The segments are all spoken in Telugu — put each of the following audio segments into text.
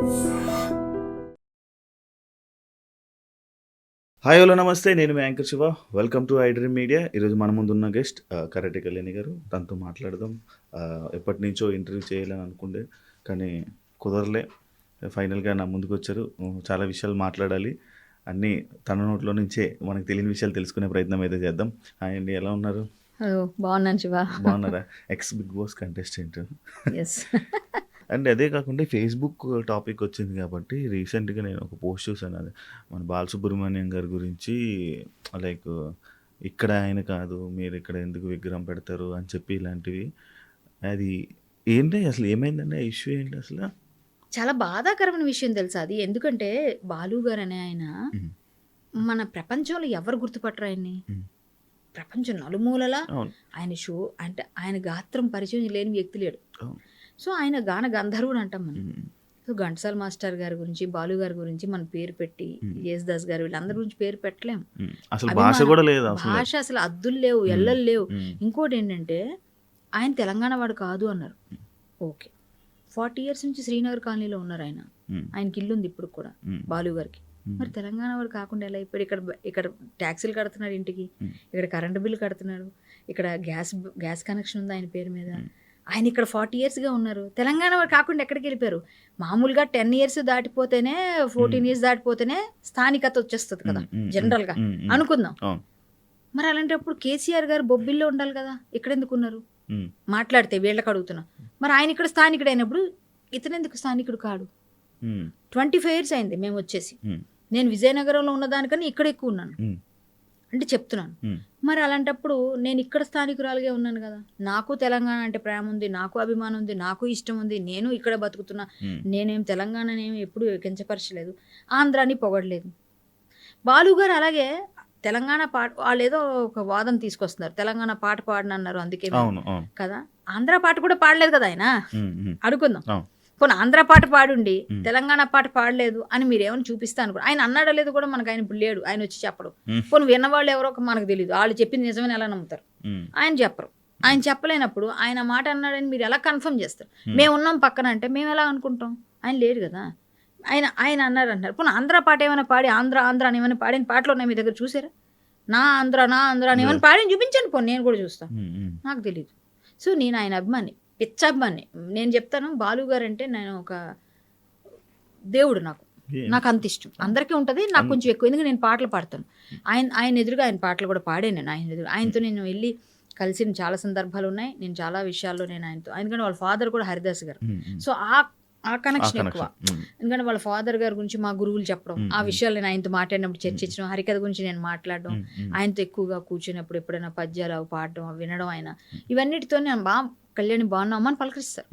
హాయ్ హలో నమస్తే, నేను మీ anchor Shiva. Welcome to iDream Media. ఈరోజు మన ముందున్న గెస్ట్ కరాటే కళ్యాణి గారు. తనతో మాట్లాడదాం. ఎప్పటి నుంచో ఇంటర్వ్యూ చేయాలని అనుకుండే కానీ కుదరలే. ఫైనల్గా నా ముందుకు వచ్చారు. చాలా విషయాలు మాట్లాడాలి. అన్నీ తన నోట్లో నుంచే మనకు తెలియని విషయాలు తెలుసుకునే ప్రయత్నం అయితే చేద్దాం. హాయ్ అండి, ఎలా ఉన్నారు? బాగున్నాను శివ. బాగున్నారా? Ex big boss contestant. Yes. And అదే కాకుండా ఫేస్బుక్ టాపిక్ వచ్చింది కాబట్టి రీసెంట్గా నేను ఒక పోస్ట్ చూసాను. అది మన బాలసుబ్రహ్మణ్యం గారి గురించి. లైక్ ఇక్కడ ఆయన కాదు, మీరు ఇక్కడ ఎందుకు విగ్రహం పెడతారు అని చెప్పి ఇలాంటివి. అది ఏంటి అసలు, ఏమైందండి? ఆ ఇష్యూ ఏంటి అసలు? చాలా బాధాకరమైన విషయం తెలుసా అది. ఎందుకంటే బాలు గారు అనే ఆయన ఉమ్, మన ప్రపంచంలో ఎవరు గుర్తుపట్టరు ఆయన్ని. ఉమ్, ప్రపంచం నలుమూలలా అవును, ఆయన షో అంటే ఆయన గాత్రం పరిచయం లేని వ్యక్తి లేడు. అవును. సో ఆయన గాన గంధర్వుడు అంటాం మనం. ఉమ్, సో ఘంటసాల మాస్టర్ గారి గురించి, బాలు గారి గురించి మన పేరు పెట్టి, ఉమ్, యేసుదాస్ గారు వీళ్ళందరి గురించి పేరు పెట్టలేం. అసలు భాష అభిమానం, కూడా లేదు అసలు. భాష అసలు అద్దులు లేవు, ఎల్లలు లేవు. ఉమ్, ఇంకోటి ఏంటంటే ఆయన తెలంగాణ వాడు కాదు అన్నారు. ఓకే, 40 years నుంచి శ్రీనగర్ కాలనీలో ఉన్నారు ఆయన. ఉమ్, ఆయనకి ఇల్లు ఉంది ఇప్పుడు కూడా, ఉమ్, బాలు గారికి. ఉమ్, మరి తెలంగాణ వాడు కాకుండా ఎలా అయిపోయాడు? ఇక్కడ ఇక్కడ ట్యాక్సీలు కడుతున్నాడు ఇంటికి, ఉమ్, ఇక్కడ కరెంటు బిల్లు కడుతున్నాడు, ఇక్కడ గ్యాస్ కనెక్షన్ ఉంది ఆయన పేరు మీద. ఆయన ఇక్కడ 40 yearsగా ఉన్నారు. తెలంగాణ వాడు కాకుండా ఎక్కడికి వెళ్ళిపోయారు? మామూలుగా 10 years దాటిపోతేనే, 14 years దాటిపోతేనే స్థానికత వచ్చేస్తుంది కదా జనరల్గా అనుకుందాం. అవును. మరి అలాంటప్పుడు కేసీఆర్ గారు బొబ్బిల్లో ఉండాలి కదా, ఇక్కడ ఎందుకు ఉన్నారు? ఉమ్, మాట్లాడితే వీళ్ళకి అడుగుతున్నా. మరి ఆయన ఇక్కడ స్థానికుడు అయినప్పుడు ఇతను ఎందుకు స్థానికుడు కాడు? ఉమ్, 25 years అయింది మేము వచ్చేసి. ఉమ్, నేను విజయనగరంలో ఉన్నదానికన్నా ఇక్కడ ఎక్కువ ఉన్నాను ఉమ్, అంటే చెప్తున్నాను. ఉమ్, మరి అలాంటప్పుడు నేను ఇక్కడ స్థానికురాలుగా ఉన్నాను కదా, నాకు తెలంగాణ అంటే ప్రేమ ఉంది, నాకు అభిమానం ఉంది, నాకు ఇష్టం ఉంది, నేను ఇక్కడ బతుకుతున్నా. ఉమ్, నేనేం తెలంగాణనేమి ఎప్పుడు కించపరచలేదు, ఆంధ్రాని పొగడలేదు. బాలు గారు అలాగే తెలంగాణ పాట, వాళ్ళు ఏదో ఒక వాదన తీసుకొస్తున్నారు, తెలంగాణ పాట పాడనన్నారు అందుకే అవును, అవును. కదా. ఆంధ్ర పాట కూడా పాడలేదు కదా ఆయన. ఉమ్, ఉమ్, అడుగుందాం, అవును. పోనీ ఆంధ్ర పాట పాడుండి తెలంగాణ పాట పాడలేదు అని మీరు ఏమైనా చూపిస్తా అనుకో. ఆయన అన్నాడో లేదు కూడా మనకు ఆయన ఇప్పుడు లేడు, ఆయన వచ్చి చెప్పడు. పోనీ విన్నవాళ్ళు ఎవరో మనకు తెలియదు, వాళ్ళు చెప్పింది నిజమని ఎలా నమ్ముతారు? ఉమ్, ఆయన చెప్పరు. ఆయన చెప్పలేనప్పుడు ఆయన మాట అన్నాడని మీరు ఎలా కన్ఫర్మ్ చేస్తారు? మేము ఉన్నాం పక్కన అంటే మేము ఎలా అనుకుంటాం? ఆయన లేడు కదా. ఆయన ఆయన అన్నాడు అంటారు. పోనీ ఆంధ్ర పాట ఏమైనా పాడి, ఆంధ్ర ఆంధ్ర అని ఏమైనా పాడిన పాటలు ఉన్నాయి మీ దగ్గర, చూసారా? నా ఆంధ్ర అని ఏమైనా పాడిని చూపించండి, పోనీ నేను కూడా చూస్తాను. ఉమ్, ఉమ్, నాకు తెలియదు. సో నేను ఆయన అభిమాని, పిచ్చాభిమాని. నేను చెప్తాను, బాలు గారు అంటే నేను ఒక దేవుడు. నాకు అంత ఇష్టం. అందరికీ ఉంటుంది, నాకు కొంచెం ఎక్కువ, ఎందుకంటే నేను పాటలు పాడతాను. ఆయన ఎదురుగా ఆయన పాటలు కూడా పాడాను నేను. ఆయన ఎదురు ఆయనతో నేను వెళ్ళి కలిసిన చాలా సందర్భాలు ఉన్నాయి. నేను చాలా విషయాల్లో నేను ఆయనతో, ఎందుకంటే వాళ్ళ ఫాదర్ కూడా హరిదాస్ గారు. ఉమ్, ఉమ్. సో ఆ కనెక్షన్ ఎక్కువ. ఎందుకంటే వాళ్ళ ఫాదర్ గారి గురించి మా గురువులు చెప్పడం, ఆ విషయాలు నేను ఆయనతో మాట్లాడినప్పుడు చర్చించడం, హరికథ గురించి నేను మాట్లాడడం, ఆయనతో ఎక్కువగా కూర్చున్నప్పుడు ఎప్పుడైనా పద్యాలు అవి పాడడం, వినడం, ఆయన ఇవన్నిటితో నేను కళ్యాణి బాగున్నామా అని పలకరిస్తారు.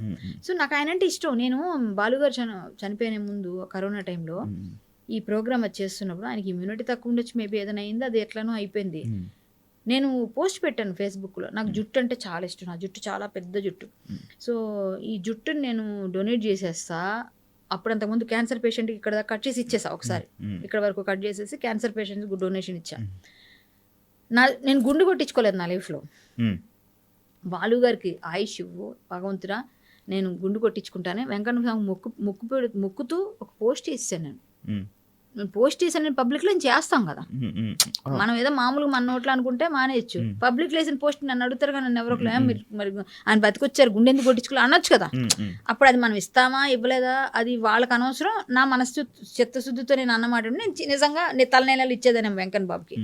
సో నాకు ఆయన అంటే ఇష్టం. నేను బాలుగారు చనిపోయిన ముందు కరోనా టైంలో ఈ ప్రోగ్రామ్ అది చేస్తున్నప్పుడు ఆయనకి ఇమ్యూనిటీ తక్కువ ఉండొచ్చు, మేబీ ఏదైనా అయింది, అది ఎట్లనో అయిపోయింది. నేను పోస్ట్ పెట్టాను ఫేస్బుక్లో, నాకు జుట్టు అంటే చాలా ఇష్టం, నా జుట్టు చాలా పెద్ద జుట్టు. సో ఈ జుట్టుని నేను డొనేట్ చేసేస్తా. అప్పుడు అంతకుముందు క్యాన్సర్ పేషెంట్కి ఇక్కడ దాకా కట్ చేసి ఇచ్చేసా, ఒకసారి ఇక్కడ వరకు కట్ చేసేసి క్యాన్సర్ పేషెంట్కి డొనేషన్ ఇచ్చా. నేను గుండు కొట్టించుకోలేదు నా లైఫ్లో. బాలు గారికి ఆయుష్ ఇవ్వు భగవంతుడా, నేను గుండు కొట్టించుకుంటానే. వెంకన్న మొక్కుతూ ఒక పోస్ట్ చేసాను నేను పోస్ట్ చేశాను. నేను పబ్లిక్లో నేను చేస్తాం కదా, మనం ఏదో మామూలుగా మన నోట్లో అనుకుంటే మానేయచ్చు. పబ్లిక్లో వేసిన పోస్ట్ నన్ను అడుగుతారు కదా, నన్ను ఎవరో మీరు మరి ఆయన బతికొచ్చారు, గుండె ఎందుకు కొట్టించుకోవాలి అనొచ్చు కదా. అప్పుడు అది మనం ఇస్తామా ఇవ్వలేదా అది వాళ్ళకి అనవసరం. నా మనసు చిత్తశుద్ధితో నేను అన్నమాట నేను నిజంగా నేను తలనేళ్ళు ఇచ్చేదాన్ని వెంకన్న బాబుకి.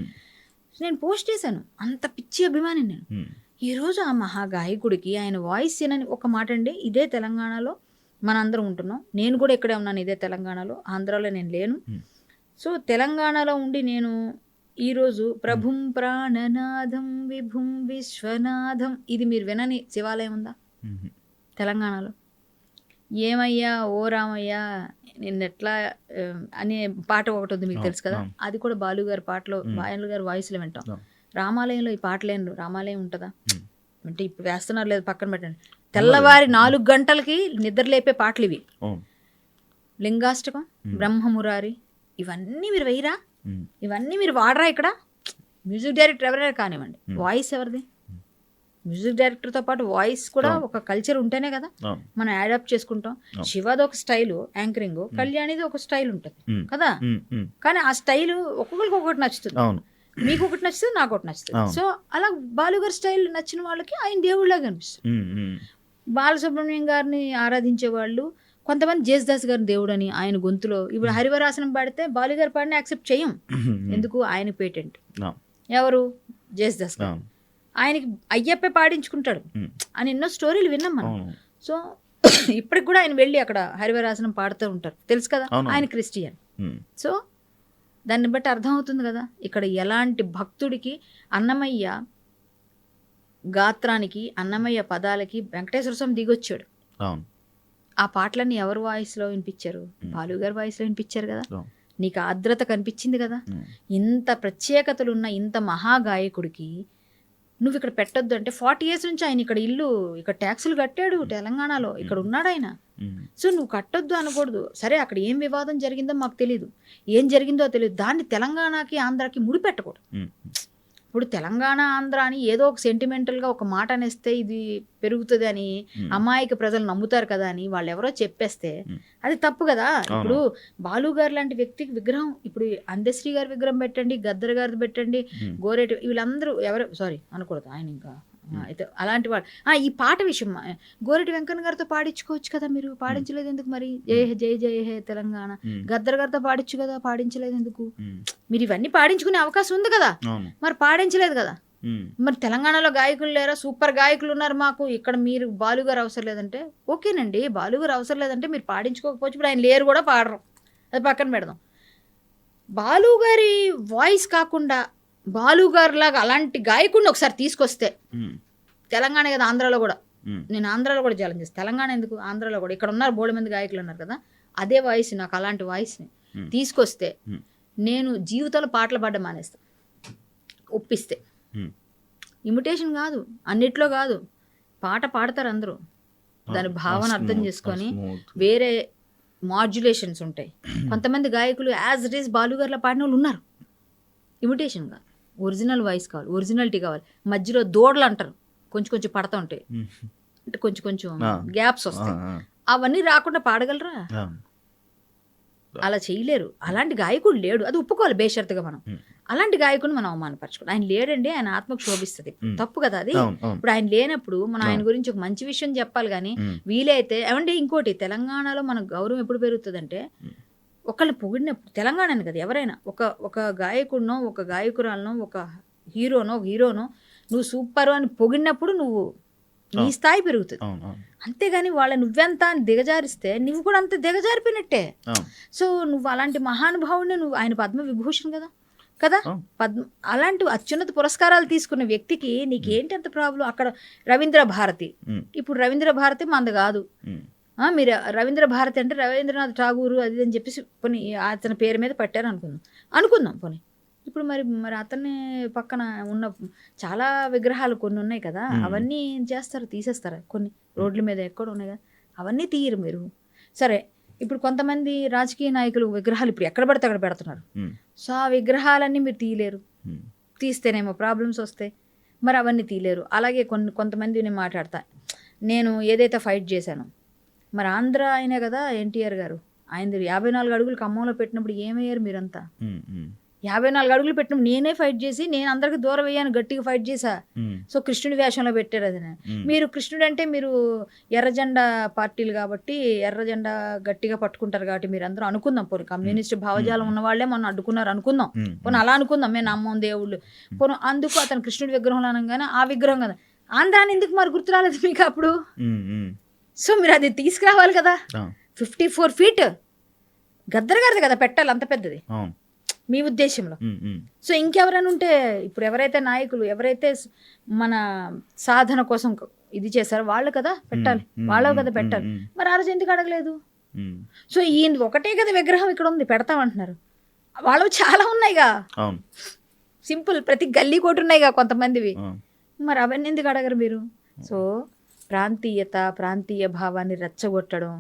నేను పోస్ట్ చేశాను, అంత పిచ్చి అభిమాని నేను. ఈరోజు ఆ మహాగాయకుడికి ఆయన వాయిస్ వినని ఒక మాట అండి, ఇదే తెలంగాణలో మనందరం ఉంటున్నాం, నేను కూడా ఇక్కడే ఉన్నాను, ఇదే తెలంగాణలో, ఆంధ్రాలో నేను లేను. సో తెలంగాణలో ఉండి నేను ఈరోజు ప్రభుం ప్రాణనాథం విభుం విశ్వనాథం, ఇది మీరు వినని శివాలయం ఉందా తెలంగాణలో? ఏమయ్యా ఓ రామయ్యా నిన్నెట్లా అనే పాట ఒకటి ఉంది, మీకు తెలుసు కదా. అది కూడా బాలు గారి పాటలో, బాలు గారి వాయిస్లో వింటాం. రామాలయంలో ఈ పాటలేను, రామాలయం ఉంటుందా అంటే ఇప్పుడు వేస్తున్నారు లేదు పక్కన పెట్టండి. తెల్లవారి 4 గంటలకి నిద్ర లేపే పాటలు ఇవి. లింగాష్టకం, బ్రహ్మమురారి, ఇవన్నీ మీరు వెయ్యరా? ఇవన్నీ మీరు వాడరా? ఇక్కడ మ్యూజిక్ డైరెక్టర్ ఎవరైనా కానివ్వండి, వాయిస్ ఎవరిది? మ్యూజిక్ డైరెక్టర్తో పాటు వాయిస్ కూడా ఒక కల్చర్ ఉంటేనే కదా అవును. మనం యాడాప్ట్ చేసుకుంటాం. శివది ఒక స్టైల్ యాంకరింగ్, కళ్యాణిది ఒక స్టైల్ ఉంటుంది కదా. కానీ ఆ స్టైల్ ఒక్కొక్కరికి ఒక్కొక్కటి నచ్చుతుంది. అవును. మీకు ఒకటి నచ్చుతుంది, నాకు ఒకటి నచ్చుతుంది. అవును. సో అలా బాలుగారి స్టైల్ నచ్చిన వాళ్ళకి ఆయన దేవుళ్ళగా కనిపిస్తుంది. బాలసుబ్రహ్మణ్యం గారిని ఆరాధించే వాళ్ళు కొంతమంది జేసుదాస్ గారిని దేవుడు అని ఆయన గొంతులో ఇప్పుడు హరివరాసనం పాడితే బాలుగారు పాడిన యాక్సెప్ట్ చేయం. ఎందుకు? ఆయన పేటెంట్. ఎవరు? జేసుదాస్ గారు. ఆయనకి అయ్యప్పే పాడించుకుంటాడు అని ఎన్నో స్టోరీలు విన్నాం మనం. సో ఇప్పటికి కూడా ఆయన వెళ్ళి అక్కడ హరివరాసనం పాడుతూ ఉంటారు, తెలుసు కదా. ఆయన క్రిస్టియన్. సో దాన్ని బట్టి అర్థమవుతుంది కదా ఇక్కడ ఎలాంటి భక్తుడికి అన్నమయ్య గాత్రానికి, అన్నమయ్య పదాలకి వెంకటేశ్వర స్వామి దిగొచ్చాడు. ఆ పాటలన్నీ ఎవరు వాయిస్లో వినిపించారు? బాలుగారి వాయిస్లో వినిపించారు కదా. నీకు ఆర్ద్రత కనిపించింది కదా. ఇంత ప్రత్యేకతలు ఉన్న ఇంత మహాగాయకుడికి నువ్వు ఇక్కడ పెట్టొద్దు అంటే 40 years నుంచి ఆయన ఇక్కడ ఇల్లు, ఇక్కడ ట్యాక్సులు కట్టాడు తెలంగాణలో, ఇక్కడ ఉన్నాడు ఆయన. సో నువ్వు కట్టొద్దు అనకూడదు. సరే అక్కడ ఏం వివాదం జరిగిందో మాకు తెలియదు, ఏం జరిగిందో తెలియదు, దాన్ని తెలంగాణకి ఆంధ్రాకి ముడిపెట్టకూడదు. ఇప్పుడు తెలంగాణ ఆంధ్ర అని ఏదో ఒక సెంటిమెంటల్గా ఒక మాట అనేస్తే ఇది పెరుగుతుంది అని అమాయక ప్రజలు నమ్ముతారు కదా అని వాళ్ళు ఎవరో చెప్పేస్తే అది తప్పు కదా. ఇప్పుడు బాలు గారు లాంటి వ్యక్తికి విగ్రహం, ఇప్పుడు అందశ్రీ గారి విగ్రహం పెట్టండి, గద్దర్ గారిది పెట్టండి, గోరేటి, వీళ్ళందరూ ఎవరు సారీ అనకూడదు ఆయన ఇంకా అయితే అలాంటి వాడు. ఈ పాట విషయం గోరెటి వెంకన్న గారితో పాడించుకోవచ్చు కదా, మీరు పాడించలేదు ఎందుకు? మరి జయ జయ జయ హే తెలంగాణ గద్దర్ గారితో పాడించు కదా, పాడించలేదు ఎందుకు? మీరు ఇవన్నీ పాడించుకునే అవకాశం ఉంది కదా, మరి పాడించలేదు కదా. మరి తెలంగాణలో గాయకులు లేరా? సూపర్ గాయకులు ఉన్నారు మాకు ఇక్కడ. మీరు బాలుగారు అవసరం లేదంటే ఓకేనండి, బాలుగారు అవసరం లేదంటే మీరు పాడించుకోకపోవచ్చు. ఇప్పుడు ఆయన లేరు కూడా, పాడరు, అది పక్కన పెడదాం. బాలుగారి వాయిస్ కాకుండా బాలుగారు లాగా అలాంటి గాయకుడిని ఒకసారి తీసుకొస్తే తెలంగాణ కదా, ఆంధ్రాలో కూడా, నేను ఆంధ్రాలో కూడా ఛాలెంజ్ చేస్తాను, తెలంగాణ ఎందుకు ఆంధ్రాలో కూడా, ఇక్కడ ఉన్నారు బోల్డ్ మంది గాయకులు ఉన్నారు కదా, అదే వాయిస్ నాకు అలాంటి వాయిస్ని తీసుకొస్తే నేను జీవితంలో పాటలు పాడడం మానేస్తాను. ఒప్పిస్తే ఇమిటేషన్ కాదు, అన్నిట్లో కాదు, పాట పాడతారు అందరూ, దాని భావన అర్థం చేసుకొని వేరే మాడ్యులేషన్స్ ఉంటాయి. కొంతమంది గాయకులు యాజ్ ఇట్ ఈస్ బాలుగారిలో పాడిన వాళ్ళు ఉన్నారు. ఇమిటేషన్ కాదు, ఒరిజినల్ వాయిస్ కావాలి, ఒరిజినాలిటీ కావాలి. మధ్యలో దూడలు అంటారు, కొంచెం కొంచెం పడతా ఉంటాయి, అంటే కొంచెం కొంచెం గ్యాప్స్ వస్తాయి, అవన్నీ రాకుండా పాడగలరా? అలా చేయలేరు. అలాంటి గాయకుడు లేడు, అది ఒప్పుకోవాలి బేషరతుగా. మనం అలాంటి గాయకుని మనం అవమానపరచుకోవాలి. ఆయన లేడండి, ఆయన ఆత్మకు శోభిస్తుంది, తప్పు కదా అది. ఇప్పుడు ఆయన లేనప్పుడు మనం ఆయన గురించి ఒక మంచి విషయం చెప్పాలి. కానీ వీలైతే ఏమంటే ఇంకోటి, తెలంగాణలో మన గౌరవం ఎప్పుడు పెరుగుతుందంటే ఒకళ్ళు పొగిడినప్పుడు, తెలంగాణని కదా ఎవరైనా, ఒక గాయకుడినో ఒక గాయకురాలనో ఒక హీరోనో నువ్వు సూపర్ అని పొగిడినప్పుడు నువ్వు నీ స్థాయి పెరుగుతుంది. అంతేగాని వాళ్ళ నువ్వెంత అని దిగజారిస్తే నువ్వు కూడా అంత దిగజారిపోయినట్టే. సో నువ్వు అలాంటి మహానుభావుడిని, నువ్వు ఆయన పద్మ విభూషణ్ కదా అలాంటి అత్యున్నత పురస్కారాలు తీసుకున్న వ్యక్తికి నీకేంటి అంత ప్రాబ్లం? అక్కడ రవీంద్ర భారతి, ఇప్పుడు రవీంద్ర భారతి మంద కాదు. మీరు రవీంద్ర భారతి అంటే రవీంద్రనాథ్ ఠాగూర్ అది అని చెప్పేసి పోనీ అతని పేరు మీద పెట్టారు అనుకుందాం పోనీ. ఇప్పుడు మరి అతన్ని పక్కన ఉన్న చాలా విగ్రహాలు కొన్ని ఉన్నాయి కదా, అవన్నీ ఏం చేస్తారు? తీసేస్తారు. కొన్ని రోడ్ల మీద ఎక్కడ ఉన్నాయి కదా, అవన్నీ తీయరు మీరు. సరే, ఇప్పుడు కొంతమంది రాజకీయ నాయకులు విగ్రహాలు ఇప్పుడు ఎక్కడ పడితే అక్కడ పెడుతున్నారు. సో ఆ విగ్రహాలన్నీ మీరు తీయలేరు, తీస్తేనేమో ప్రాబ్లమ్స్ వస్తాయి, మరి అవన్నీ తీయలేరు. అలాగే కొంతమంది నేను మాట్లాడతా, నేను ఏదైతే ఫైట్ చేశాను, మరి ఆంధ్ర అయినా కదా ఎన్టీఆర్ గారు, ఆయన 54 అడుగులు ఖమ్మంలో పెట్టినప్పుడు ఏమయ్యారు మీరంతా? 54 అడుగులు పెట్టినప్పుడు నేనే ఫైట్ చేసి, నేను అందరికి దూరం వేయాను, గట్టిగా ఫైట్ చేశా. సో కృష్ణుడి వేషంలో పెట్టారు అది. మీరు కృష్ణుడు అంటే మీరు ఎర్రజెండా పార్టీలు కాబట్టి ఎర్రజెండా గట్టిగా పట్టుకుంటారు కాబట్టి మీరు అందరూ అనుకుందాం, పోనీ కమ్యూనిస్ట్ భావజాలం ఉన్న వాళ్ళే మొన్న అడ్డుకున్నారు అనుకుందాం, పోనీ అలా అనుకుందాం, మేము నమ్మం దేవుళ్ళు పోనీ, అందుకు అతను కృష్ణుడి విగ్రహంలో అనగానే ఆ విగ్రహం కదా, ఆంధ్రాని ఎందుకు మరి గుర్తు రాలేదు మీకు అప్పుడు? సో మీరు అది తీసుకురావాలి కదా. 54 feet గద్దర్ గారిది కదా పెట్టాలి, అంత పెద్దది మీ ఉద్దేశంలో. సో ఇంకెవరైనా ఉంటే, ఇప్పుడు ఎవరైతే నాయకులు ఎవరైతే మన సాధన కోసం ఇది చేశారో వాళ్ళు కదా పెట్టాలి, వాళ్ళ కదా పెట్టాలి. మరి ఆ రోజు ఎందుకు అడగలేదు? సో ఈయన ఒకటే కదా విగ్రహం ఇక్కడ ఉంది పెడతామంటున్నారు, వాళ్ళు చాలా ఉన్నాయిగా, సింపుల్ ప్రతి గల్లీ కోటి ఉన్నాయిగా కొంతమందివి, మరి అవన్నీ ఎందుకు అడగరు మీరు? సో ప్రాంతీయ భావాన్ని రెచ్చగొట్టడం,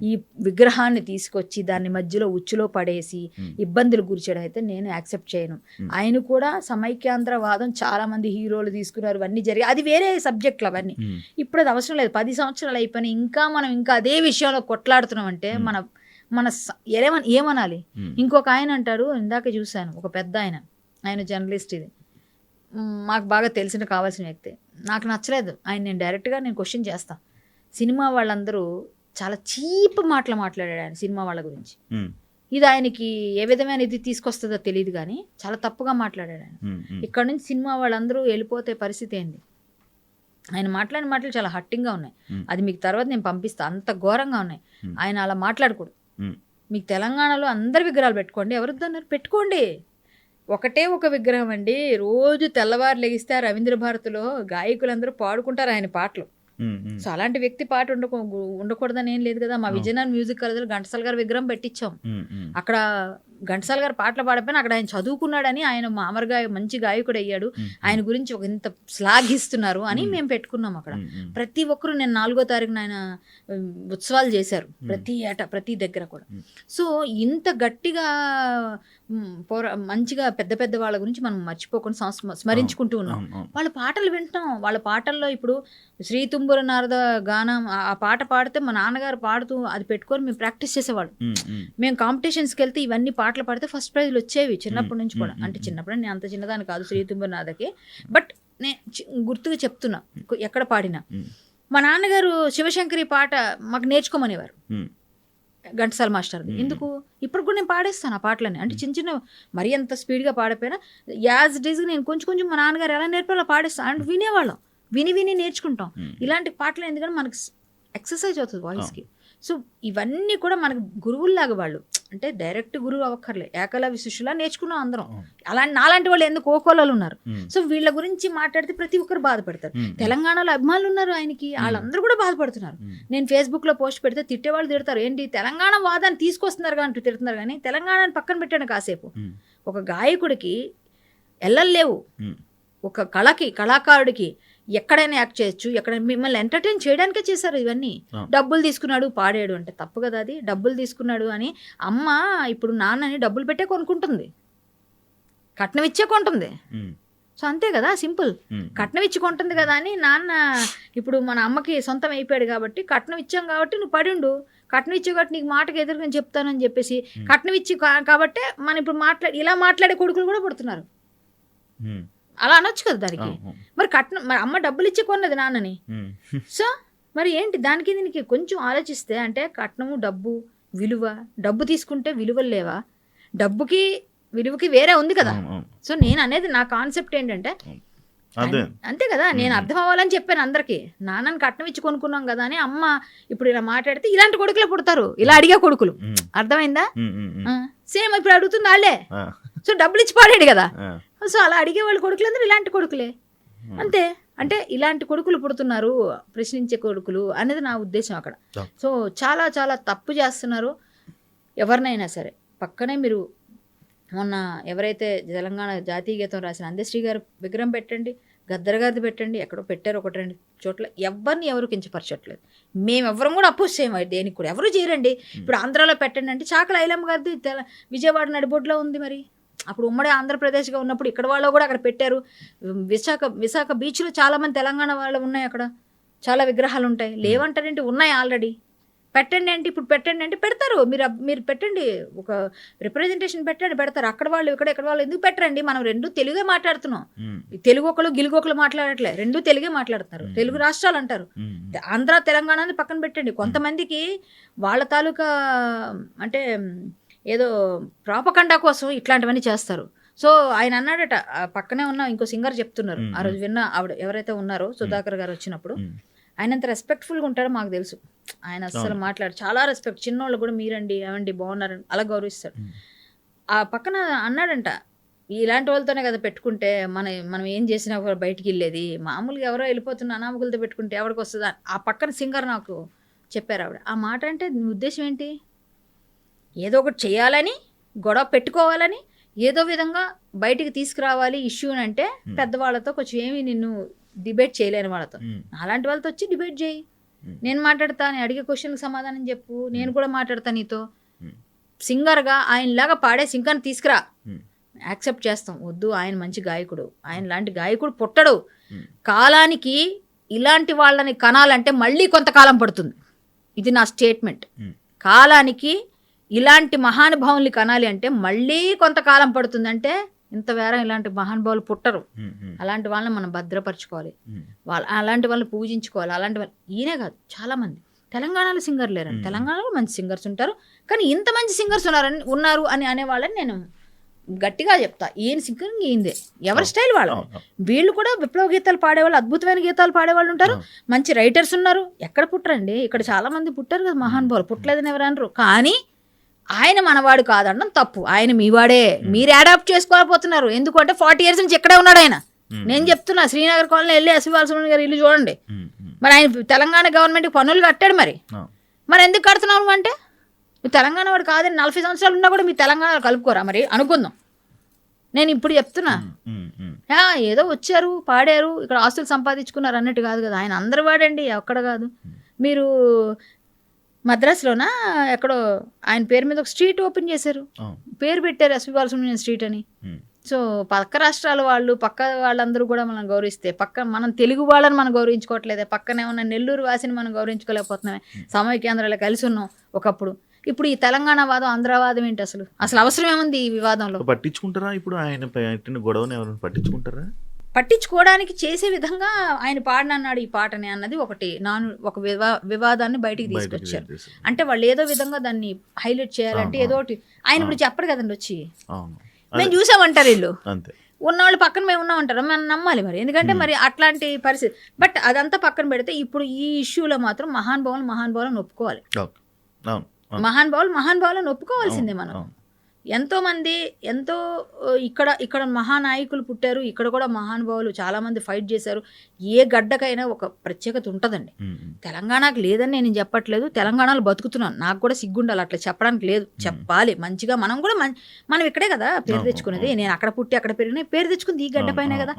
ఈ విగ్రహాన్ని తీసుకొచ్చి దాన్ని మధ్యలో ఉచ్చులో పడేసి ఇబ్బందులు గురిచడం అయితే నేను యాక్సెప్ట్ చేయను. ఆయన కూడా సమైక్యాంధ్రవాదం చాలా మంది హీరోలు తీసుకున్నారు, ఇవన్నీ జరిగాయి, అది వేరే సబ్జెక్టులు అవన్నీ. ఇప్పుడు అది అవసరం లేదు. 10 సంవత్సరాలు అయిపోయినాయి, మనం ఇంకా అదే విషయంలో కొట్లాడుతున్నాం అంటే మన ఏమనాలి? ఇంకొక ఆయన అంటాడు, ఇందాక చూశాను, ఒక పెద్ద ఆయన జర్నలిస్ట్, ఇది మాకు బాగా తెలిసిన కావాల్సిన వ్యక్తి, నాకు నచ్చలేదు ఆయన. నేను డైరెక్ట్గా క్వశ్చన్ చేస్తాను. సినిమా వాళ్ళందరూ చాలా చీప్ మాటలు మాట్లాడాడు ఆయన సినిమా వాళ్ళ గురించి. ఇది ఆయనకి ఏ విధమైన ఇది తీసుకొస్తుందో తెలియదు కానీ చాలా తప్పుగా మాట్లాడాడు ఆయన. ఇక్కడ నుంచి సినిమా వాళ్ళందరూ వెళ్ళిపోతే పరిస్థితి ఏంది? ఆయన మాట్లాడిన మాటలు చాలా హట్టింగ్గా ఉన్నాయి. అది మీకు తర్వాత నేను పంపిస్తాను, అంత ఘోరంగా ఉన్నాయి. ఆయన అలా మాట్లాడకూడదు. మీకు తెలంగాణలో అందరి విగ్రహాలు పెట్టుకోండి, ఎవరిద్దన్నారు పెట్టుకోండి, ఒకటే ఒక విగ్రహం అండి. రోజు తెల్లవారు లెగిస్తే రవీంద్ర భారతిలో గాయకులందరూ పాడుకుంటారు ఆయన పాటలు. సో అలాంటి వ్యక్తి పాట ఉండకూడదని ఏం లేదు కదా. మా విజయనగరం మ్యూజిక్ కాలేజీలో ఘంటసాల గారి విగ్రహం పెట్టించాం. అక్కడ ఘంటసాల గారు పాటలు పాడపోయినా అక్కడ ఆయన చదువుకున్నాడని, ఆయన మంచి గాయకుడు అయ్యాడు, ఆయన గురించి ఒక ఇంత శ్లాఘిస్తున్నారు అని మేము పెట్టుకున్నాం అక్కడ. ప్రతి ఒక్కరు, నేను 4వ తారీఖున ఆయన ఉత్సవాలు చేశారు ప్రతి ఏటా ప్రతి దగ్గర కూడా. సో ఇంత గట్టిగా మంచిగా పెద్ద పెద్ద వాళ్ళ గురించి మనం మర్చిపోకుండా స్మరించుకుంటూ ఉన్నాం. వాళ్ళ పాటలు వింటాం. వాళ్ళ పాటల్లో ఇప్పుడు శ్రీ తుంబుర నారద గానం ఆ పాట పాడితే మా నాన్నగారు పాడుతూ అది పెట్టుకొని మేము ప్రాక్టీస్ చేసేవాళ్ళు. మేము కాంపిటీషన్స్కి వెళ్తే ఇవన్నీ పాటలు పాడితే ఫస్ట్ ప్రైజ్లు వచ్చేవి చిన్నప్పటి నుంచి కూడా. అంటే చిన్నప్పుడు నేను అంత చిన్నదాన్ని కాదు శ్రీ తుంబుర నారదకి, బట్ నేను గుర్తుగా చెప్తున్నా ఎక్కడ పాడినా. మా నాన్నగారు శివశంకరి పాట మాకు నేర్చుకోమనేవారు ఘంటసాల మాస్టర్ది. ఎందుకు? ఇప్పుడు కూడా నేను పాడేస్తాను ఆ పాటలని. అంటే చిన్న చిన్న మరీ అంత స్పీడ్గా పాడపోయినా యాజ్ ఇట్ ఈజ్ నేను కొంచెం మా నాన్నగారు ఎలా నేర్పాలో పాడేస్తాను. అండ్ వినేవాళ్ళం, విని నేర్చుకుంటాం ఇలాంటి పాటలు. ఎందుకంటే మనకు ఎక్సర్సైజ్ అవుతుంది వాయిస్కి. సో ఇవన్నీ కూడా మనకు గురువుల్లాగా, వాళ్ళు అంటే డైరెక్ట్ గురువు అవ్వక్కర్లే, ఏకలవ్య శిష్యులా నేర్చుకున్నాం అందరం. నాలాంటి వాళ్ళు ఎందుకు కోకోళ్ళు ఉన్నారు. సో వీళ్ళ గురించి మాట్లాడితే ప్రతి ఒక్కరు బాధపడతారు. తెలంగాణలో అభిమానులు ఉన్నారు ఆయనకి, వాళ్ళందరూ కూడా బాధపడుతున్నారు. నేను ఫేస్బుక్లో పోస్ట్ పెడితే తిట్టేవాళ్ళు తిడతారు, ఏంటి తెలంగాణ వాదాన్ని తీసుకొస్తున్నారు కానీ తిడుతున్నారు, కానీ తెలంగాణని పక్కన పెట్టాను కాసేపు. ఒక గాయకుడికి ఎల్లలేవు, ఒక కళాకారుడికి ఎక్కడైనా యాక్ట్ చేయొచ్చు, ఎక్కడైనా మిమ్మల్ని ఎంటర్టైన్ చేయడానికే చేశారు ఇవన్నీ. డబ్బులు తీసుకున్నాడు పాడాడు అంటే తప్పు కదా అది. డబ్బులు తీసుకున్నాడు అని అమ్మ ఇప్పుడు నాన్నని డబ్బులు పెట్టే కొనుక్కుంటుంది, కట్నం ఇచ్చే కొంటుంది. సో అంతే కదా, సింపుల్. కట్నం ఇచ్చి కొంటుంది కదా అని నాన్న ఇప్పుడు మన అమ్మకి సొంతం అయిపోయాడు కాబట్టి కట్నం ఇచ్చాం కాబట్టి నువ్వు పడిండు, కట్నం ఇచ్చే కాబట్టి నీకు మాటకు ఎదురుగా చెప్తానని చెప్పేసి కట్నం ఇచ్చి కాబట్టి మనం ఇప్పుడు ఇలా మాట్లాడే కొడుకులు కూడా పుడుతున్నారు. అలా అనొచ్చు కదా దానికి. మరి కట్నం, మరి అమ్మ డబ్బులు ఇచ్చి కొన్నది నాన్నని. సో మరి ఏంటి దానికి దీనికి కొంచెం ఆలోచిస్తే, అంటే కట్నము డబ్బు విలువ, డబ్బు తీసుకుంటే విలువలు లేవా? డబ్బుకి విలువకి వేరే ఉంది కదా. సో నేను అనేది నా కాన్సెప్ట్ ఏంటంటే అంతే కదా, నేను అర్థం అవ్వాలని చెప్పాను అందరికి. నాన్నని కట్నం ఇచ్చి కొనుక్కున్నాం కదా అని అమ్మ ఇప్పుడు ఇలా మాట్లాడితే ఇలాంటి కొడుకులే పుడతారు, ఇలా అడిగే కొడుకులు. అర్థమైందా? సేమ్ ఇప్పుడు అడుగుతుంది వాళ్ళే. సో డబ్బులు ఇచ్చి పాడాడు కదా, సో అలా అడిగే వాళ్ళ కొడుకులందరూ ఇలాంటి కొడుకులే. అంతే. అంటే ఇలాంటి కొడుకులు పుడుతున్నారు, ప్రశ్నించే కొడుకులు అనేది నా ఉద్దేశం అక్కడ. సో చాలా చాలా తప్పు చేస్తున్నారు ఎవరినైనా సరే. పక్కనే మీరు మొన్న ఎవరైతే తెలంగాణ జాతీయ గీతం రాసిన అందశ్రీ గారు విగ్రహం పెట్టండి, గద్దర్ గారిది పెట్టండి, ఎక్కడో పెట్టారు 1-2 చోట్ల. ఎవరు కించపరచట్లేదు. మేమెవ్వరం కూడా అపోజ్ చేయము దేనికి కూడా, ఎవరు చేయరండి. ఇప్పుడు ఆంధ్రాలో పెట్టండి అంటే చాకల ఐలమ్మ గారిది విజయవాడ నడిబొడ్లో ఉంది. మరి అప్పుడు ఉమ్మడి ఆంధ్రప్రదేశ్గా ఉన్నప్పుడు ఇక్కడ వాళ్ళు కూడా అక్కడ పెట్టారు. విశాఖ బీచ్లో చాలామంది తెలంగాణ వాళ్ళు ఉన్నాయి, అక్కడ చాలా విగ్రహాలు ఉంటాయి. లేవంటారేంటి? ఉన్నాయి ఆల్రెడీ. పెట్టండి అంటే ఇప్పుడు పెట్టండి అంటే పెడతారు. మీరు పెట్టండి, ఒక రిప్రజెంటేషన్ పెట్టండి, పెడతారు. అక్కడ వాళ్ళు ఇక్కడ వాళ్ళు ఎందుకు పెట్టరండి? మనం రెండు తెలుగే మాట్లాడుతున్నాం. తెలుగు ఒకళ్ళు గిలుగొకలు మాట్లాడట్లే, రెండు తెలుగే మాట్లాడుతున్నారు. తెలుగు రాష్ట్రాలు అంటారు. ఆంధ్ర తెలంగాణని పక్కన పెట్టండి. కొంతమందికి వాళ్ళ తాలూకా అంటే ఏదో ప్రాపకండా కోసం ఇట్లాంటివన్నీ చేస్తారు. సో ఆయన అన్నాడట, పక్కనే ఉన్న ఇంకో సింగర్ చెప్తున్నారు, ఆ రోజు విన్న ఆవిడ ఎవరైతే ఉన్నారో సుధాకర్ గారు వచ్చినప్పుడు, ఆయన ఎంత రెస్పెక్ట్ఫుల్గా ఉంటాడో మాకు తెలుసు. ఆయన అస్సలు మాట్లాడు చాలా రెస్పెక్ట్, చిన్నోళ్ళు కూడా మీరండి ఏమండి బాగున్నారని అలా గౌరవిస్తాడు. ఆ పక్కన అన్నాడంట, ఇలాంటి వాళ్ళతోనే కదా పెట్టుకుంటే మనం ఏం చేసినా కూడా బయటికి వెళ్ళేది, మామూలుగా ఎవరో వెళ్ళిపోతున్న అనామకులతో పెట్టుకుంటే ఎవరికి వస్తుందా? ఆ పక్కన సింగర్ నాకు చెప్పారు ఆవిడ. ఆ మాట అంటే ఉద్దేశం ఏంటి? ఏదో ఒకటి చేయాలని, గొడవ పెట్టుకోవాలని, ఏదో విధంగా బయటికి తీసుకురావాలి ఇష్యూ అంటే పెద్దవాళ్ళతో కొంచెం ఏమి నిన్ను డిబేట్ చేయలేని వాళ్ళతో. అలాంటి వాళ్ళతో వచ్చి డిబేట్ చేయి, నేను మాట్లాడతా, నేను అడిగే క్వశ్చన్కి సమాధానం చెప్పు, నేను కూడా మాట్లాడతా నీతో. సింగర్గా ఆయనలాగా పాడే సింగర్ని తీసుకురా, యాక్సెప్ట్ చేస్తాం. వద్దు, ఆయన మంచి గాయకుడు, ఆయన లాంటి గాయకుడు పుట్టడు. కాలానికి ఇలాంటి వాళ్ళని కనాలంటే మళ్ళీ కొంతకాలం పడుతుంది. ఇది నా స్టేట్మెంట్. కాలానికి ఇలాంటి మహానుభావుల్ని కనాలి అంటే మళ్ళీ కొంతకాలం పడుతుంది. అంటే ఇంత వేరే ఇలాంటి మహానుభావులు పుట్టరు. అలాంటి వాళ్ళని మనం భద్రపరచుకోవాలి, అలాంటి వాళ్ళని పూజించుకోవాలి. అలాంటి వాళ్ళు ఈయనే కాదు, చాలామంది తెలంగాణలో సింగర్ లేరండి. తెలంగాణలో మంచి సింగర్స్ ఉంటారు, కానీ ఇంత మంచి సింగర్స్ ఉన్నారు అని అనేవాళ్ళని నేను గట్టిగా చెప్తా. ఈయన సింగర్ ఈయనదే, ఎవరి స్టైల్ వాళ్ళు. వీళ్ళు కూడా విప్లవ గీతాలు పాడేవాళ్ళు, అద్భుతమైన గీతాలు పాడేవాళ్ళు ఉంటారు, మంచి రైటర్స్ ఉన్నారు. ఎక్కడ పుట్టరండి, ఇక్కడ చాలా మంది పుట్టారు కదా మహానుభావులు, పుట్టలేదని ఎవరు అనరు. కానీ ఆయన మనవాడు కాదనడం తప్పు. ఆయన మీవాడే, మీరు అడాప్ట్ చేసుకోలేకపోతున్నారు. ఎందుకంటే 40 years నుంచి ఇక్కడే ఉన్నాడు ఆయన. నేను చెప్తున్నా, శ్రీనగర్ కాలనీ వెళ్ళి ఎస్వి బాలసుబ్రహ్మణ్యం గారు ఇల్లు చూడండి. మరి ఆయన తెలంగాణ గవర్నమెంట్కి పన్నులు కట్టాడు. మరి ఎందుకు కడుతున్నావు అంటే, మీ తెలంగాణ వాడు కాదని 40 సంవత్సరాలు ఉన్నా కూడా మీ తెలంగాణలో కలుపుకోరా మరి అనుకుందాం. నేను ఇప్పుడు చెప్తున్నా, ఏదో వచ్చారు పాడారు ఇక్కడ ఆస్తులు సంపాదించుకున్నారు అన్నట్టు కాదు కదా. ఆయన అందరు వాడండి, ఎక్కడ కాదు. మీరు మద్రాసులోనా ఎక్కడో ఆయన పేరు మీద ఒక స్ట్రీట్ ఓపెన్ చేశారు, పేరు పెట్టారు ఎస్వి బాలసుబ్రహ్మణ్యం స్ట్రీట్ అని. సో పక్క రాష్ట్రాల వాళ్ళు, పక్క వాళ్ళందరూ కూడా మనం గౌరవిస్తే, మనం తెలుగు వాళ్ళని మనం గౌరవించుకోవట్లేదే, పక్కనే ఉన్న నెల్లూరు వాసిని మనం గౌరవించుకోలేకపోతున్నామే. సమయ కేంద్రాలు కలిసి ఉన్నాం ఒకప్పుడు. ఇప్పుడు ఈ తెలంగాణ వాదం, ఆంధ్రవాదం ఏంటి? అసలు అవసరం ఏముంది ఈ వివాదంలో? పట్టించుకుంటారా ఇప్పుడు ఆయన పెట్టిన గొడవని? ఎవరైనా పట్టించుకుంటారా? పట్టించుకోవడానికి చేసే విధంగా ఆయన పాడనన్నాడు ఈ పాటని అన్నది ఒకటి, ఒక వివాదాన్ని బయటికి తీసుకొచ్చారు. అంటే వాళ్ళు ఏదో విధంగా దాన్ని హైలైట్ చేయాలంటే ఏదో ఒకటి. ఆయన ఇప్పుడు చెప్పడు కదండి వచ్చి, మేము చూసామంటారు వీళ్ళు, ఉన్నవాళ్ళు పక్కన మేము ఉన్నామంటారు, మనం నమ్మాలి మరి. ఎందుకంటే మరి అట్లాంటి పరిస్థితి. బట్ అదంతా పక్కన పెడితే ఇప్పుడు ఈ ఇష్యూలో మాత్రం మహానుభావులను ఒప్పుకోవాలి. మహానుభావులను ఒప్పుకోవాల్సిందే మనం. ఎంతోమంది ఇక్కడ మహానాయకులు పుట్టారు, ఇక్కడ కూడా మహానుభావులు చాలామంది ఫైట్ చేశారు. ఏ గడ్డకైనా ఒక ప్రత్యేకత ఉంటుందండి. తెలంగాణకు లేదని నేను చెప్పట్లేదు, తెలంగాణలో బతుకుతున్నాను, నాకు కూడా సిగ్గుండాలి అట్లా చెప్పడానికి లేదు, చెప్పాలి మంచిగా. మనం కూడా మనం ఇక్కడే కదా పేరు తెచ్చుకునేది. నేను అక్కడ పుట్టి అక్కడ పెరిగిన పేరు తెచ్చుకుంది ఈ గడ్డ పైనే కదా.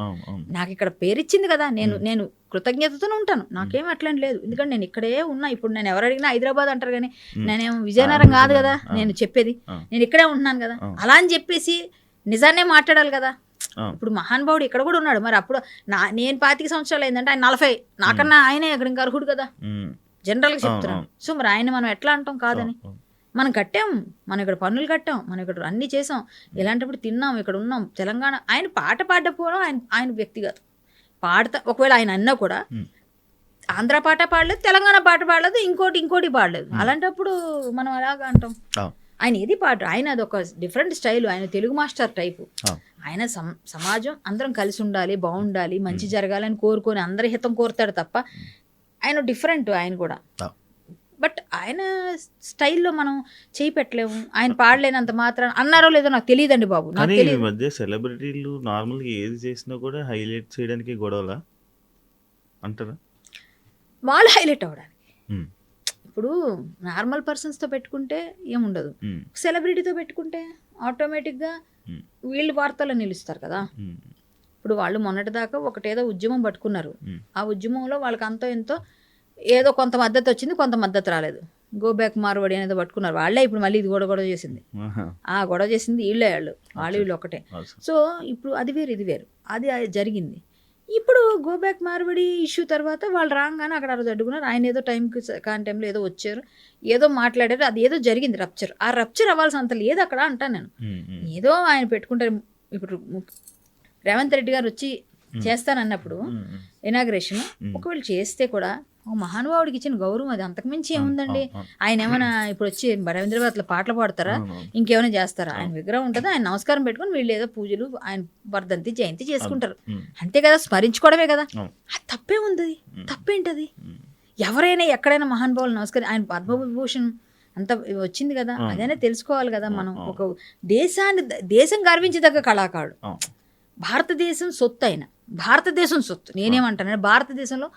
నాకు ఇక్కడ పేరు ఇచ్చింది కదా, నేను కృతజ్ఞతతోనే ఉంటాను, నాకేం అట్లని లేదు. ఎందుకంటే నేను ఇక్కడే ఉన్నా. ఇప్పుడు నేను ఎవరు అడిగినా హైదరాబాద్ అంటారు, కానీ నేనేం విజయనగరం కాదు కదా నేను చెప్పేది, నేను ఇక్కడే ఉంటున్నాను కదా. అలా అని చెప్పేసి నిజాన్నే మాట్లాడాలి కదా. ఇప్పుడు మహానుభావుడు ఇక్కడ కూడా ఉన్నాడు. మరి అప్పుడు నేను 25 సంవత్సరాలు అయిందంటే ఆయన 40, నాకన్నా ఆయనే ఇక్కడ ఇంకా అర్హుడు కదా, జనరల్గా చెప్తున్నాను. సో మరి ఆయన మనం ఎట్లా అంటాం కాదని? మనం కట్టాం, మనం ఇక్కడ పన్నులు కట్టాం, మనం ఇక్కడ అన్ని చేసాం, ఇలాంటప్పుడు తిన్నాం, ఇక్కడ ఉన్నాం. తెలంగాణ ఆయన పాట పాడకపోవడం ఆయన వ్యక్తిగతం. పాడతా ఒకవేళ ఆయన అన్నా కూడా ఆంధ్ర పాట పాడలేదు, తెలంగాణ పాట పాడలేదు, ఇంకోటి పాడలేదు. అలాంటప్పుడు మనం అలాగా అంటాం. ఆయన ఏది పాడు, ఆయన అదొక డిఫరెంట్ స్టైల్. ఆయన తెలుగు మాస్టర్ టైపు. ఆయన సమాజం అందరం కలిసి ఉండాలి, బాగుండాలి, మంచి జరగాలని కోరుకొని అందరి హితం కోరుతాడు తప్ప ఆయన డిఫరెంట్. ఆయన కూడా బట్ ఆయన స్టైల్లో మనం చేయి పెట్టలేము. ఆయన పాడలేనంత మాత్రం అన్నారో లేదో నాకు తెలియదండి బాబు. ఈ మధ్య సెలబ్రిటీలు నార్మల్గా ఏది చేసినా కూడా హైలైట్ చేయడానికి గొడవలా అంటారా? వాళ్ళు హైలైట్ అవ్వడానికి. ఇప్పుడు నార్మల్ పర్సన్స్తో పెట్టుకుంటే ఏముండదు, సెలబ్రిటీతో పెట్టుకుంటే ఆటోమేటిక్గా వీళ్ళు వార్తల్లో నిలుస్తారు కదా. ఇప్పుడు వాళ్ళు మొన్నటిదాకా ఒకటేదో ఉద్యమం పట్టుకున్నారు, ఆ ఉద్యమంలో వాళ్ళకి అంతో ఎంతో ఏదో కొంత మద్దతు వచ్చింది, కొంత మద్దతు రాలేదు. గో బ్యాక్ మార్వడి అనేది పట్టుకున్నారు వాళ్ళే. ఇప్పుడు మళ్ళీ ఇది గొడవ చేసింది, గొడవ చేసింది వీళ్ళే, వీళ్ళు ఒకటే. సో ఇప్పుడు అది వేరు ఇది వేరు, అది జరిగింది. ఇప్పుడు గో బ్యాక్ మార్వడి ఇష్యూ తర్వాత వాళ్ళు రాగానే అక్కడ అడ్డుకున్నారు. ఆయన ఏదో కాని టైంలో ఏదో వచ్చారు, ఏదో మాట్లాడారు, అది ఏదో జరిగింది రప్చర్. ఆ రప్చర్ అవ్వాల్సిన అంత లేదు అక్కడ అంటాను నేను. ఏదో ఆయన పెట్టుకుంటారు. ఇప్పుడు రేవంత్ రెడ్డి గారు వచ్చి చేస్తానన్నప్పుడు ఇనాగ్రేషన్ ఒకవేళ చేస్తే కూడా ఒక మహానుభావుడికి ఇచ్చిన గౌరవం అది, అంతకుమించి ఏముందండి? ఆయన ఏమైనా ఇప్పుడు వచ్చి రవీంద్రనాథ్లో పాటలు పాడతారా, ఇంకేమైనా చేస్తారా? ఆయన విగ్రహం ఉంటుంది, ఆయన నమస్కారం పెట్టుకుని వీళ్ళు ఏదో పూజలు, ఆయన వర్ధంతి జయంతి చేసుకుంటారు, అంతే కదా, స్మరించుకోవడమే కదా. తప్పే ఉంది, తప్పేంటది? ఎవరైనా ఎక్కడైనా మహానుభావులు నమస్కారం, ఆయన పద్మవిభూషణ్ అంత వచ్చింది కదా, అదైనా తెలుసుకోవాలి కదా. మనం ఒక దేశం గర్వించదగ్గ కళాకారుడు, భారతదేశం సొత్తు. అయినా భారతదేశం సొత్తు. నేనేమంటాను, భారతదేశంలో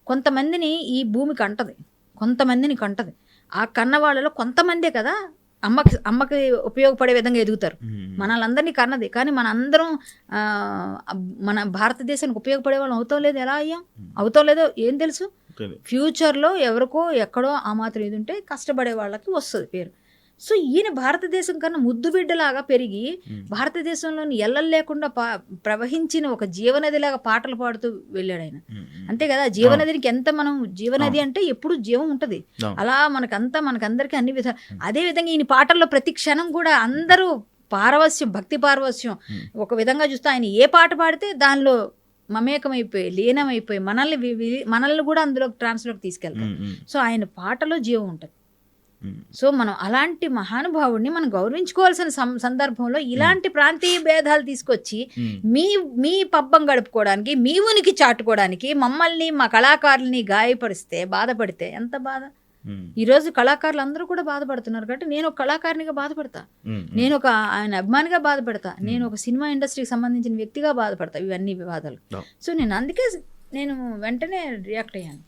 కొంతమందిని ఈ భూమి కంటది, కొంతమందిని కంటది. ఆ కన్న వాళ్ళలో కొంతమందే కదా అమ్మకి ఉపయోగపడే విధంగా ఎదుగుతారు. మనల్ని కన్నది, కానీ మనందరం మన భారతదేశానికి ఉపయోగపడే వాళ్ళం అవుతాం లేదు. ఎలా అయ్యాం? అవుతాం లేదో ఏం తెలుసు. ఫ్యూచర్లో ఎవరికో ఎక్కడో ఆ మాత్రం ఇది ఉంటే కష్టపడే వాళ్ళకి వస్తుంది పేరు. సో ఈయన భారతదేశం కన్నా ముద్దు బిడ్డలాగా పెరిగి భారతదేశంలోని ఎల్లలు లేకుండా ప్రవహించిన ఒక జీవనదిలాగా పాటలు పాడుతూ వెళ్ళాడు ఆయన. అంతే కదా, జీవనదికి ఎంత మనం జీవనది అంటే ఎప్పుడు జీవం ఉంటుంది. అలా మనకందరికీ అన్ని విధాలు. అదే విధంగా ఈయన పాటల్లో ప్రతి క్షణం కూడా అందరూ పారవస్యం, భక్తి పారవస్యం. ఒక విధంగా చూస్తే ఆయన ఏ పాట పాడితే దానిలో మమేకమైపోయి లీనమైపోయి మనల్ని కూడా అందులో ట్రాన్స్లోకి తీసుకెళ్తాం. సో ఆయన పాటలో జీవం ఉంటుంది. సో మనం అలాంటి మహానుభావుడిని మనం గౌరవించుకోవాల్సిన సందర్భంలో ఇలాంటి ప్రాంతీయ భేదాలు తీసుకొచ్చి మీ పబ్బం గడుపుకోవడానికి, మీ ఉనికి చాటుకోవడానికి మమ్మల్ని, మా కళాకారుల్ని గాయపరిస్తే, బాధపడితే ఎంత బాధ. ఈరోజు కళాకారులు అందరూ కూడా బాధపడుతున్నారు. కాబట్టి నేను ఒక కళాకారునిగా బాధపడతా, నేను ఒక ఆయన అభిమానిగా బాధపడతా, నేను ఒక సినిమా ఇండస్ట్రీకి సంబంధించిన వ్యక్తిగా బాధపడతా ఇవన్నీ వివాదాలు. సో అందుకే నేను వెంటనే రియాక్ట్ అయ్యాను.